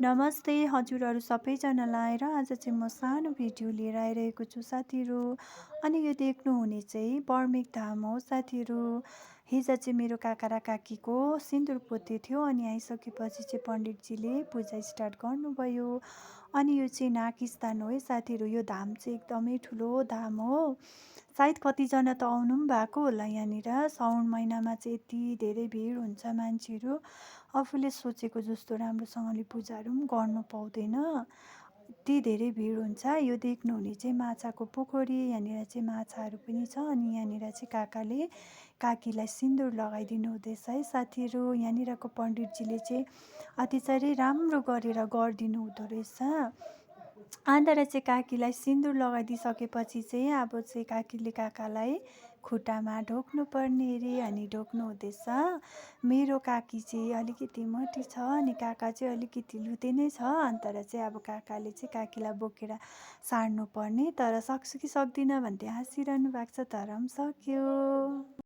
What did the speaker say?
नमस्ते हजुरहरू सबैजनालाई र आज चाहिँ म सानो भिडियो लिएर आइरहेको छु साथीहरू। अनि यो देख्नुहुने चाहिँ बर्मेक धाम हो साथीहरू। हिजो चाहिँ मेरो काका र काकीको सिन्दुर पोते थियो अनि आइसकेपछि चाहिँ पण्डितजीले पूजा स्टार्ट गर्नुभयो। अनि यो चाहिँ नागिस्तान हो है साथीहरू। यो धाम चाहिँ एकदमै ठुलो धाम हो। सायद कतिजना त आउनु पनि भएको होला यहाँनिर। साउन महिनामा चाहिँ यति धेरै भिड हुन्छ मान्छेहरू, आफूले सोचेको जस्तो राम्रोसँगले पूजाहरू पनि गर्नु पाउँदैन, यति धेरै भिड हुन्छ। यो देख्नुहुने चाहिँ माछाको पोखरी, यहाँनिर चाहिँ माछाहरू पनि छ। अनि यहाँनिर चाहिँ काकाले काकीलाई सिन्दुर लगाइदिनु हुँदैछ है साथीहरू। यहाँनिरको पण्डितजीले चाहिँ अति साह्रै राम्रो गरेर गरिदिनु हुँदो रहेछ। अन्त चाहिँ काकीलाई सिन्दुर लगाइदिइसकेपछि चाहिँ अब चाहिँ काकीले काकालाई खुट्टामा ढोक्नुपर्ने अरे, अनि ढोक्नु हुँदैछ। मेरो काकी चाहिँ अलिकति मोटी छ अनि काका चाहिँ अलिकति लुते नै छ। अन्त चाहिँ अब काकाले चाहिँ काकीलाई बोकेर सार्नुपर्ने, तर सक्छु कि सक्दिनँ भन्दै हाँसिरहनु भएको छ, तर पनि सक्यो।